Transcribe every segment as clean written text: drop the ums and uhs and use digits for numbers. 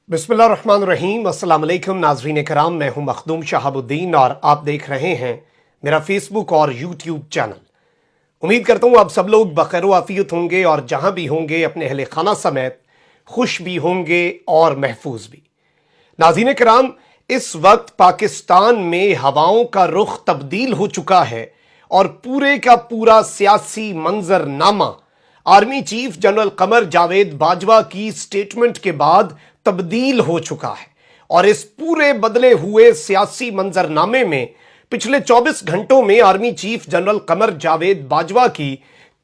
बिस्मिल्लाहिर्रहमानिर्रहीम। अस्सलाम वालेकुम नाज़रीन कराम, मैं हूं मखदूम शहाबुद्दीन और आप देख रहे हैं मेरा फेसबुक और यूट्यूब चैनल। उम्मीद करता हूं आप सब लोग बखैर आफियत होंगे और जहां भी होंगे अपने अहले खाना समेत खुश भी होंगे और महफूज भी। नाज़रीन कराम, इस वक्त पाकिस्तान में हवाओं का रुख तब्दील हो चुका है और पूरे का पूरा सियासी मंजरनामा army chief general Qamar Javed Bajwa की स्टेटमेंट के बाद तब्दील हो चुका है। और इस पूरे बदले हुए सियासी मंजरनामे में पिछले 24 घंटों में army chief general Qamar Javed Bajwa की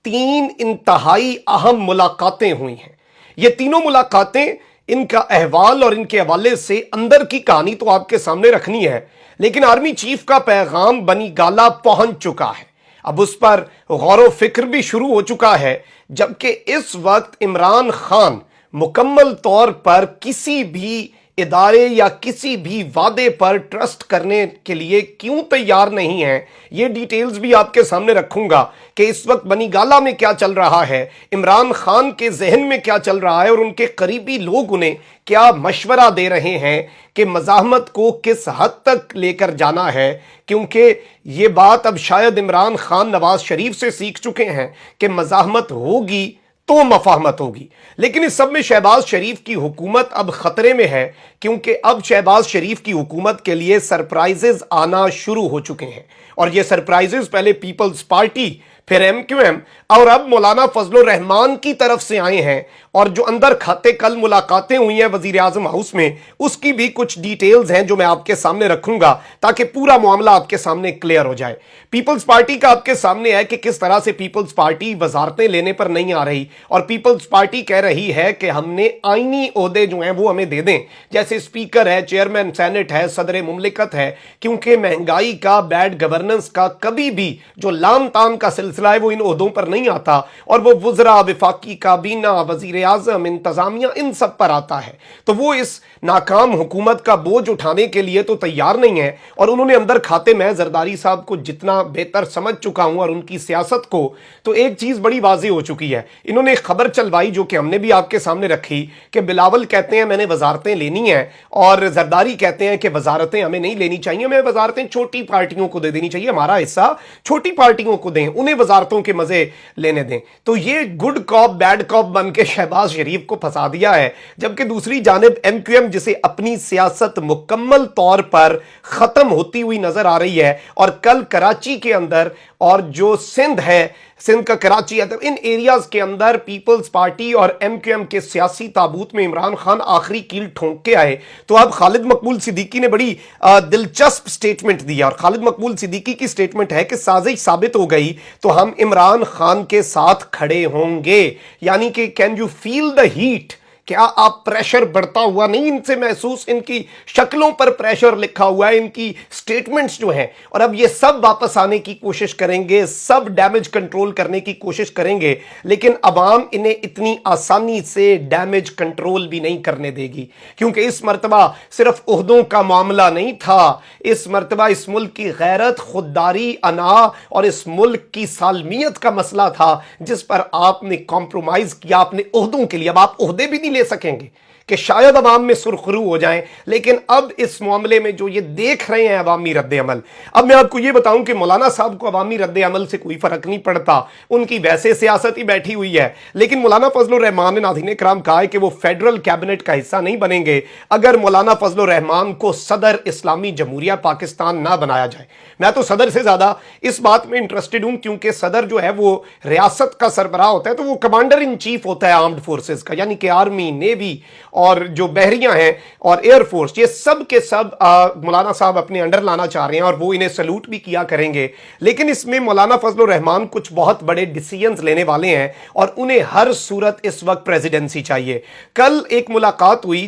3 इंतहाई अहम मुलाकातें हुई हैं। ये तीनों मुलाकातें, इनका अहवाल और इनके हवाले से अंदर की कहानी तो आपके सामने रखनी है, लेकिन आर्मी चीफ का पैगाम बनी गाला पहुंच चुका है। अब उस पर गौर व फिक्र भी शुरू हो चुका है, जबकि इस वक्त इमरान खान मुकम्मल तौर पर किसी भी इदारे या किसी भी वादे पर ट्रस्ट करने के लिए क्यों तैयार नहीं है, ये डिटेल्स भी आपके सामने रखूंगा कि इस वक्त बनी गाला में क्या चल रहा है, इमरान खान के जहन में क्या चल रहा है और उनके करीबी लोग उन्हें क्या मशवरा दे रहे हैं कि मज़ाहमत को किस हद तक लेकर जाना है। क्योंकि ये बात अब शायद इमरान खान नवाज शरीफ से सीख चुके हैं कि मज़ाहमत होगी तो मफाहमत होगी, लेकिन इस सब में शहबाज शरीफ की हुकूमत अब खतरे में है, क्योंकि अब शहबाज शरीफ की हुकूमत के लिए सरप्राइजेस आना शुरू हो चुके हैं। और ये सरप्राइजेस पहले पीपल्स पार्टी, फिर MQM और अब मौलाना फजलुर रहमान की तरफ से आए हैं। और जो अंदर खाते कल मुलाकातें हुई हैं वजीर आजम हाउस में, उसकी भी कुछ डिटेल्स हैं जो मैं आपके सामने रखूंगा ताकि पूरा मामला आपके सामने क्लियर हो जाए। पीपल्स पार्टी का आपके सामने है कि किस तरह से पीपल्स पार्टी वजारतें लेने पर नहीं आ रही, और पीपल्स पार्टी कह रही है कि हमने आईनी ओहदे जो हैं वो हमें दे दें, जैसे स्पीकर है, चेयरमैन सेनेट है, सदर मुमलिकत है, क्योंकि महंगाई का, बैड गवर्नेंस का कभी भी जो लाम ताम का सिलसिला है वो इन ओहदों पर नहीं आता, और वो वज़रा, वफाकी काबीना, वजीर आजम, इंतजामिया, इन सब पर आता है। तो वो इस नाकाम हुकूमत का बोझ उठाने के लिए तो तैयार नहीं है। और उन्होंने अंदर खाते में जरदारी साहब को जितना बेहतर समझ चुका हूं और उनकी सियासत को, तो एक चीज बड़ी वाज़ेह हो चुकी है। इन्होंने खबर चलवाई जो कि हमने भी आपके सामने रखी कि बिलावल कहते हैं मैंने वजारतें लेनी है, और जरदारी कहते हैं कि वजारतें हमें नहीं लेनी चाहिए, हमें वजारतें छोटी पार्टियों को दे देनी चाहिए, हमारा हिस्सा छोटी पार्टियों को दें, उन्हें वजारतों के मजे लेने दें। तो ये गुड कॉप बैड कॉप बन के शहबाज शरीफ को फंसा दिया है। जबकि दूसरी जानिब MQM जिसे अपनी सियासत मुकम्मल तौर पर खत्म होती हुई नजर आ रही है, और कल कराची के अंदर और जो सिंध है, सिंध का कराची है, इन एरियाज के अंदर पीपल्स पार्टी और MQM के सियासी ताबूत में इमरान खान आखिरी कील ठोंक के आए। तो अब खालिद मकबूल सिद्दीकी ने बड़ी दिलचस्प स्टेटमेंट दी, और खालिद मकबूल सिद्दीकी की स्टेटमेंट है कि साजिश साबित हो गई तो हम इमरान खान के साथ खड़े होंगे। यानी कि can you feel the heat, क्या आप प्रेशर बढ़ता हुआ नहीं इनसे महसूस, इनकी शक्लों पर प्रेशर लिखा हुआ है, इनकी स्टेटमेंट्स जो हैं। और अब ये सब वापस आने की कोशिश करेंगे, सब डैमेज कंट्रोल करने की कोशिश करेंगे, लेकिन अवाम इन्हें इतनी आसानी से डैमेज कंट्रोल भी नहीं करने देगी। क्योंकि इस मर्तबा सिर्फ ओहदों का मामला नहीं था, इस मर्तबा इस मुल्क की गैरत, खुददारी, अना और इस मुल्क की सालमियत का मसला था, जिस पर आपने कॉम्प्रोमाइज किया अपने ओहदों के लिए। अब आप ओहदे भी नहीं ले सकेंगे कि शायद अवाम में सुरखरू हो जाएं, लेकिन अब इस मामले में जो ये देख रहे हैं अवामी रद्द अमल, अब मैं आपको ये बताऊं कि मौलाना साहब को अवामी रद्द अमल से कोई फर्क नहीं पड़ता, उनकी वैसे सियासत ही बैठी हुई है। लेकिन मौलाना फजलुर रहमान ने नाज़रीन कराम कहा है कि वो फेडरल कैबिनेट का हिस्सा नहीं बनेंगे अगर मौलाना फजलुर रहमान को सदर इस्लामी जमहूरिया पाकिस्तान ना बनाया जाए। मैं तो सदर से ज्यादा इस बात में इंटरेस्टेड हूं, क्योंकि सदर जो है वो रियासत का सरबराह होता है, तो वो कमांडर इन चीफ होता है आर्म्ड फोर्सेस का, यानी कि आर्मी, नेवी और जो बहरियां हैं और एयरफोर्स, ये सब के सब मौलाना साहब अपने अंडर लाना चाह रहे हैं, और वो इन्हें सैल्यूट भी किया करेंगे। लेकिन इसमें मौलाना फजलुर रहमान कुछ बहुत बड़े डिसीजंस लेने वाले हैं, और उन्हें हर सूरत इस वक्त प्रेसिडेंसी चाहिए। कल एक मुलाकात हुई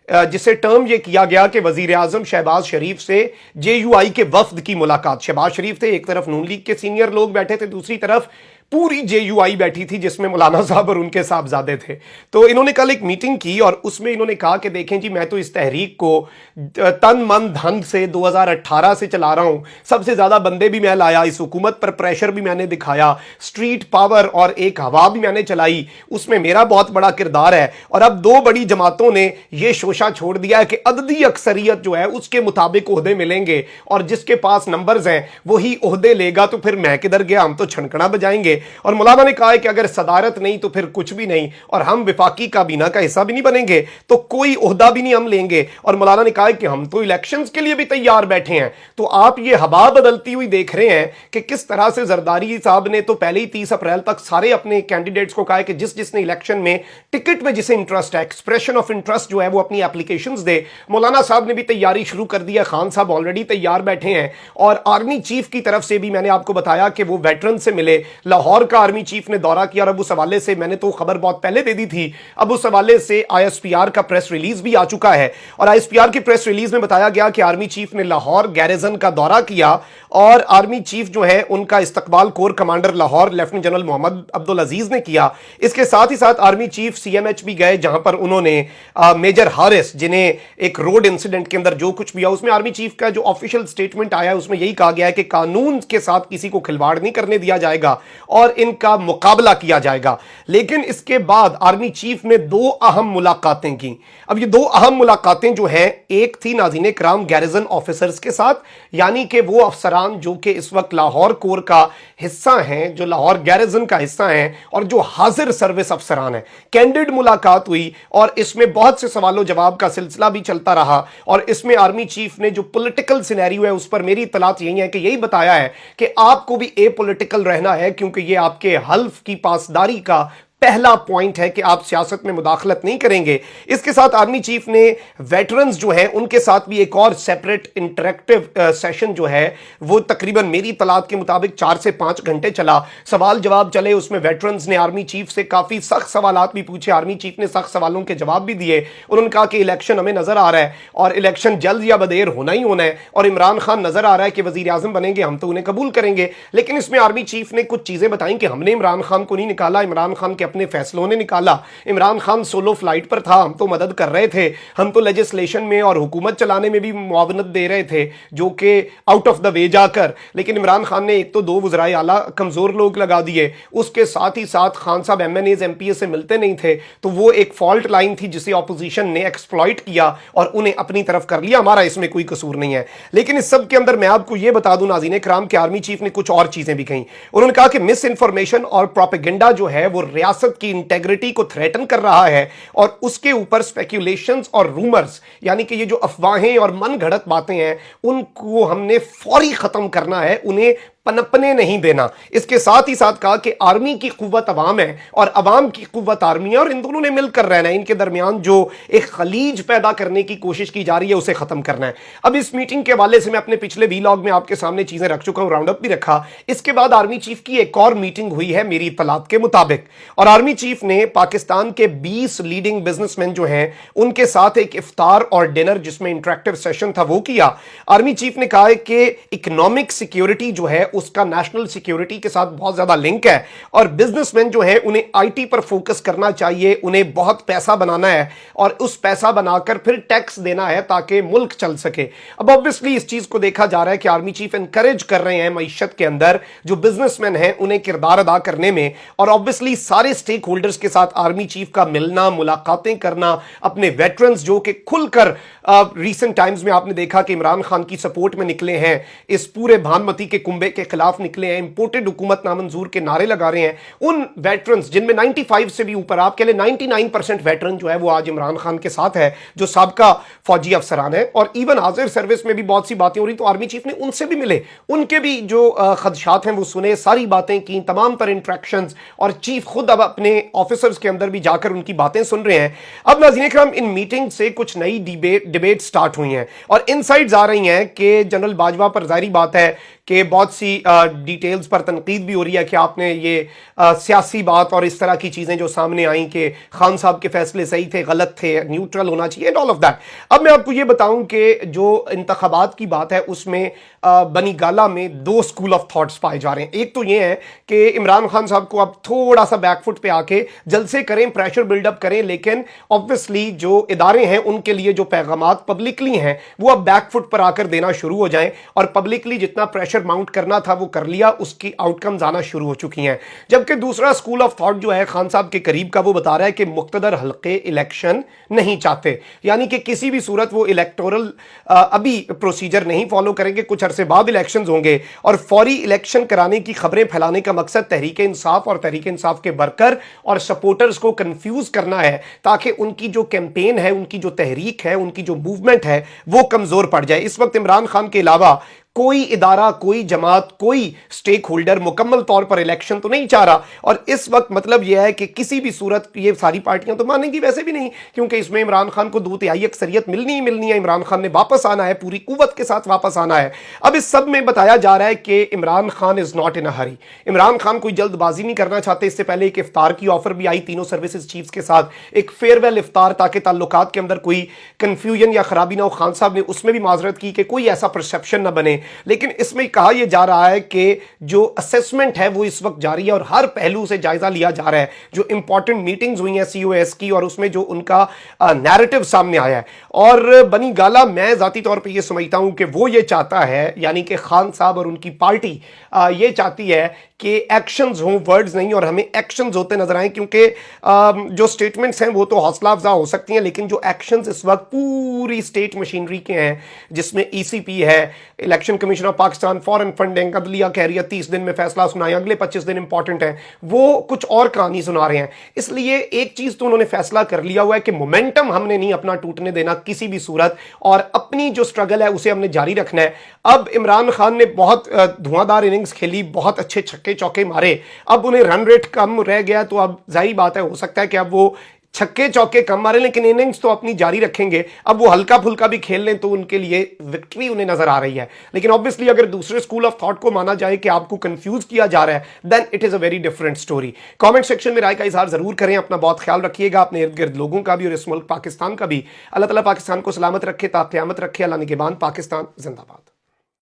जिसे टर्म ये किया गया कि वजीर आजम शहबाज शरीफ से JUI के वफ्द की मुलाकात। शहबाज शरीफ थे, एक तरफ नून लीग के सीनियर लोग बैठे थे, दूसरी तरफ पूरी JUI बैठी थी जिसमें मौलाना साहब और उनके साहबजादे थे। तो इन्होंने कल एक मीटिंग की और उसमें इन्होंने कहा कि देखें जी, मैं तो इस तहरीक को तन मन धन से 2018 से चला रहा हूं, सबसे ज्यादा बंदे भी मैं लाया, इस हुकूमत पर प्रेशर भी मैंने दिखाया, स्ट्रीट पावर और एक हवा भी मैंने चलाई, उसमें मेरा बहुत बड़ा किरदार है। और अब दो बड़ी जमातों ने यह शोशा छोड़ दिया है कि अददी अक्सरियत जो है उसके मुताबिक ओहदे मिलेंगे और जिसके पास नंबर्स हैं वही ओहदे लेगा, तो फिर मैं किधर गया, हम तो छनकना बजाएंगे। और मौलाना ने कहा है कि अगर सदारत नहीं तो फिर कुछ भी नहीं, और हम विफाकी काबीना का हिस्सा भी नहीं बनेंगे तो कोई ओहदा भी नहीं हम लेंगे। और मौलाना ने कहा है कि हम तो इलेक्शंस के लिए भी तैयार बैठे हैं। तो आप ये हवा बदलती हुई देख रहे हैं कि किस तरह से जरदारी साहब ने तो पहले ही 30 अप्रैल तक सारे अपने कैंडिडेट्स को कहा है कि जिसने इलेक्शन में टिकट में जिसे इंटरेस्ट है, एक्सप्रेशन ऑफ इंटरेस्ट जो है वो अपनी एप्लीकेशंस दे। मौलाना साहब ने भी तैयारी शुरू कर दी है, खान साहब ऑलरेडी तैयार बैठे हैं। और आर्मी चीफ की तरफ से भी मैंने आपको बताया कि वो वेटरन से मिले, लाहौर का आर्मी चीफ ने दौरा किया और अब उस हवाले से मैंने तो खबर बहुत पहले दे दी थी, अब उस हवाले से ISPR का प्रेस रिलीज भी आ चुका है। और ISPR की प्रेस रिलीज में बताया गया कि आर्मी चीफ ने लाहौर गैरिजन का दौरा किया और आर्मी चीफ जो है उनका इस्तकबाल core commander Lahore lieutenant general Mohammad Abdul Aziz ने किया। इसके साथ ही साथ आर्मी चीफ CMH भी गए, जहां पर उन्होंने मेजर हारिस, जिन्हें एक रोड इंसिडेंट के अंदर जो कुछ भी हुआ उसमें आर्मी चीफ का जो ऑफिशियल स्टेटमेंट आया है उसमें यही कहा गया है कि कानून के साथ किसी को खिलवाड़ नहीं करने दिया जाएगा और इनका मुकाबला किया जाएगा। लेकिन इसके बाद आर्मी चीफ ने दो अहम मुलाकातें की। अब ये दो अहम मुलाकातें जो हैं, एक थी नाज़रीन इकराम गैरिजन ऑफिसर्स के साथ, यानी कि वो अफसरान जो कि इस वक्त लाहौर कोर का हिस्सा हैं, जो लाहौर गैरिजन का हिस्सा हैं और जो हाजिर सर्विस अफसरान हैं। कैंडिड मुलाकात हुई और इसमें बहुत से सवालों जवाब का सिलसिला भी चलता रहा। और इसमें आर्मी चीफ ने जो पॉलिटिकल सिनेरियो है उस पर मेरी इत्तलात यही है कि यही बताया है कि आपको भी एपॉलिटिकल रहना है, क्योंकि ये आपके हल्फ की पासदारी का पहला पॉइंट है कि आप सियासत में मुदाखलत नहीं करेंगे। इसके साथ आर्मी चीफ ने वेटरन्स जो हैं उनके साथ भी एक और सेपरेट इंटरेक्टिव सेशन जो है वो तकरीबन मेरी तलात के मुताबिक 4 से 5 घंटे चला। सवाल जवाब चले, उसमें वेटरन्स ने आर्मी चीफ से काफ़ी सख्त सवालात भी पूछे, आर्मी चीफ ने सख्त सवालों के जवाब भी दिए। उन्होंने कहा कि इलेक्शन हमें नज़र आ रहा है और इलेक्शन जल्द या बदेर होना ही होना है, और इमरान खान नज़र आ रहा है कि वज़ीर आज़म बनेंगे, हम तो उन्हें कबूल करेंगे। लेकिन इसमें आर्मी चीफ ने कुछ चीज़ें बताई कि हमने इमरान खान को नहीं निकाला, इमरान खान के अपने फैसलों ने निकाला। इमरान खान सोलो फ्लाइट पर था, हम तो मदद कर रहे थे, हम तो लेजिस्लेशन में और हुकूमत चलाने में भी मुआवनत दे रहे थे, जो कि आउट ऑफ द वे जाकर। लेकिन इमरान खान ने एक तो 2 वज़राए आला कमजोर लोग लगा दिए, उसके साथ ही साथ खान साहब MNAs MPs से मिलते नहीं थे, तो वो एक फॉल्ट लाइन थी जिसे ऑपोजिशन ने एक्सप्लॉइट किया और उन्हें अपनी तरफ कर लिया। हमारा इसमें कोई कसूर नहीं है। लेकिन इस सब के अंदर मैं आपको यह बता दूं नाज़रीन इकराम कि आर्मी चीफ ने कुछ और चीजें भी कहीं। उन्होंने कहा कि मिस इन्फॉर्मेशन और प्रोपेगेंडा जो है वो रियासत की इंटेग्रिटी को थ्रेटन कर रहा है, और उसके ऊपर स्पेक्यूलेशंस और रूमर्स, यानी कि ये जो अफवाहें और मन घड़त बातें हैं, उनको हमने फौरी खत्म करना है, उन्हें पनपने नहीं देना। इसके साथ ही साथ कहा कि आर्मी की कुव्वत अवाम है और अवाम की कुव्वत आर्मी है, और इन दोनों ने मिलकर रहना है। इनके दरमियान जो एक खलीज पैदा करने की कोशिश की जा रही है उसे खत्म करना है। अब इस मीटिंग के हवाले से मैं अपने पिछले वीलॉग में आपके सामने चीजें रख चुका हूं, राउंड अप भी रखा। इसके बाद आर्मी चीफ की एक और मीटिंग हुई है मेरी इत्तलात के मुताबिक, और आर्मी चीफ ने पाकिस्तान के 20 लीडिंग बिजनेसमैन जो हैं उनके साथ एक इफ्तार और डिनर जिसमें इंटरेक्टिव सेशन था वो किया। आर्मी चीफ ने कहा है कि इकोनॉमिक सिक्योरिटी जो है उसका नेशनल सिक्योरिटी के साथ बहुत ज्यादा लिंक है, और बिजनेसमैन जो है उन्हें IT पर फोकस करना चाहिए, उन्हें बहुत पैसा बनाना है और उस पैसा बनाकर फिर टैक्स देना है ताकि मुल्क चल सके। अब ऑब्वियसली इस चीज को देखा जा रहा है कि आर्मी चीफ एनकरेज कर रहे हैं मईशत के अंदर जो बिजनेसमैन हैं उन्हें किरदार अदा करने में, और ऑब्वियसली सारे स्टेक होल्डर्स के साथ आर्मी चीफ का मिलना, मुलाकातें करना, अपने वेटरन्स जो कि खुलकर रीसेंट टाइम्स में आपने देखा कि इमरान खान की सपोर्ट में निकले हैं, इस पूरे भानमती के कुंबे के खिलाफ निकले हैं, इंपोर्टेड हुकूमत नामंजूर के नारे लगा रहे हैं, उन वेटरन्स जिनमें 95 से भी ऊपर, आप कह लें 99% वेटरन जो है वो आज इमरान खान के साथ है, जो साबका फौजी अफसरान है, और इवन हाजिर सर्विस में भी बहुत सी बातें हो रही, तो आर्मी चीफ ने उनसे भी मिले, उनके भी जो खदशात हैं वो सुने, सारी बातें की, तमाम तर इंट्रैक्शंस, और चीफ खुद अब अपने ऑफिसर्स के अंदर भी जाकर उनकी बातें सुन रहे हैं। अब नाज़रीन इकराम, इन मीटिंग से कुछ नई डिबेट स्टार्ट हुई हैं और इनसाइड्स आ रही हैं कि जनरल बाजवा पर जाहिर बात है کہ بہت سی ڈیٹیلز پر تنقید بھی ہو رہی ہے کہ آپ نے یہ سیاسی بات اور اس طرح کی چیزیں جو سامنے آئیں کہ خان صاحب کے فیصلے صحیح تھے غلط تھے نیوٹرل ہونا چاہیے اینڈ آل آف دیٹ. اب میں آپ کو یہ بتاؤں کہ جو انتخابات کی بات ہے اس میں بنی گالہ میں دو اسکول آف تھاٹس پائے جا رہے ہیں. ایک تو یہ ہے کہ عمران خان صاحب کو اب تھوڑا سا بیک فٹ پہ آ کے جلسے کریں پریشر بلڈ اپ کریں, لیکن obviously جو ادارے ہیں ان کے لیے جو پیغامات پبلکلی ہیں وہ اب بیک فٹ پر آ کر دینا شروع ہو جائیں, اور پبلکلی جتنا پریشر ماؤنٹ کرنا تھا وہ کر لیا, اس کی آؤٹ کمز آنا شروع ہو چکی ہیں. جبکہ دوسرا اسکول آف تھاٹ جو ہے خان صاحب کے قریب کا وہ بتا رہا ہے کہ مقتدر حلقے الیکشن نہیں چاہتے, یعنی کہ کسی بھی صورت وہ الیکٹورل ابھی پروسیجر نہیں فالو کریں گے, کچھ عرصے بعد الیکشنز ہوں گے, اور فوری الیکشن کرانے کی خبریں پھیلانے کا مقصد تحریک انصاف اور تحریک انصاف کے ورکر اور سپورٹرز کو کنفیوز کرنا ہے تاکہ ان کی جو کیمپین ہے, ان کی جو تحریک ہے, ان کی جو موومنٹ ہے وہ کمزور پڑ جائے. اس وقت عمران خان کے علاوہ کوئی ادارہ, کوئی جماعت, کوئی سٹیک ہولڈر مکمل طور پر الیکشن تو نہیں چاہ رہا, اور اس وقت مطلب یہ ہے کہ کسی بھی صورت یہ ساری پارٹیاں تو مانیں گی ویسے بھی نہیں, کیونکہ اس میں عمران خان کو 2/3 اکثریت ملنی ہی ملنی ہے. عمران خان نے واپس آنا ہے, پوری قوت کے ساتھ واپس آنا ہے. اب اس سب میں بتایا جا رہا ہے کہ Imran Khan is not in a hurry. Imran Khan کوئی جلد بازی نہیں کرنا چاہتے. اس سے پہلے ایک افطار کی آفر بھی آئی تینوں سروسز چیفز کے ساتھ, ایک فیئر ویل افطار, تاکہ تعلقات کے اندر کوئی کنفیوژن یا خرابی نہ ہو. خان صاحب نے اس میں بھی معذرت کی کہ کوئی ایسا پرسیپشن نہ بنے, لیکن اس میں کہا یہ جا رہا ہے کہ جو اسیسمنٹ ہے وہ اس وقت جاری ہے اور ہر پہلو سے جائزہ لیا جا رہا ہے. جو امپورٹنٹ میٹنگز ہوئی ہیں سی او ایس کی, اور اس میں جو ان کا نیریٹو سامنے آیا ہے, اور بنی گالہ میں ذاتی طور پہ یہ سمجھتا ہوں کہ وہ یہ چاہتا ہے, یعنی کہ خان صاحب اور ان کی پارٹی یہ چاہتی ہے کہ ایکشنز ہوں, ورڈز نہیں, اور ہمیں ایکشنز ہوتے نظر آئیں, کیونکہ جو سٹیٹمنٹس ہیں وہ تو حوصلہ افزا ہو سکتی ہیں, لیکن جو ایکشنز اس وقت پوری اسٹیٹ مشینری کے ہیں, جس میں ای سی پی ہے, election commission of Pakistan, foreign funding, عدلیہ کہہ رہی ہے 30 دن میں فیصلہ سنائیں, اگلے 25 دن امپورٹنٹ ہیں, وہ کچھ اور کہانی سنا رہے ہیں. اس لیے ایک چیز تو انہوں نے فیصلہ کر لیا ہوا ہے کہ مومنٹم ہم نے نہیں اپنا ٹوٹنے دینا کسی بھی صورت, اور اپنی جو سٹرگل ہے اسے ہم نے جاری رکھنا ہے. اب عمران خان نے بہت دھواں دار اننگز کھیلی, بہت اچھے چھکے چوکے مارے, اب انہیں رن ریٹ کم رہ گیا, تو اب ظاہر بات ہے ہو سکتا ہے کہ اب وہ چھکے چوکے کم مارے لیکن اننگز تو اپنی جاری رکھیں گے. اب وہ ہلکا پھلکا بھی کھیل لیں تو ان کے لیے وکٹری انہیں نظر آ رہی ہے. لیکن obviously اگر دوسرے اسکول آف تھاٹ کو مانا جائے کہ آپ کو کنفیوز کیا جا رہا ہے, then it is a very different story. Comment section میں رائے کا اظہار ضرور کریں. اپنا بہت خیال رکھیے گا, اپنے ارد گرد لوگوں کا بھی اور اس ملک پاکستان کا بھی. اللہ تعالیٰ پاکستان کو سلامت رکھے تا قیامت رکھے. اللہ نگہبان. پاکستان زندہ باد.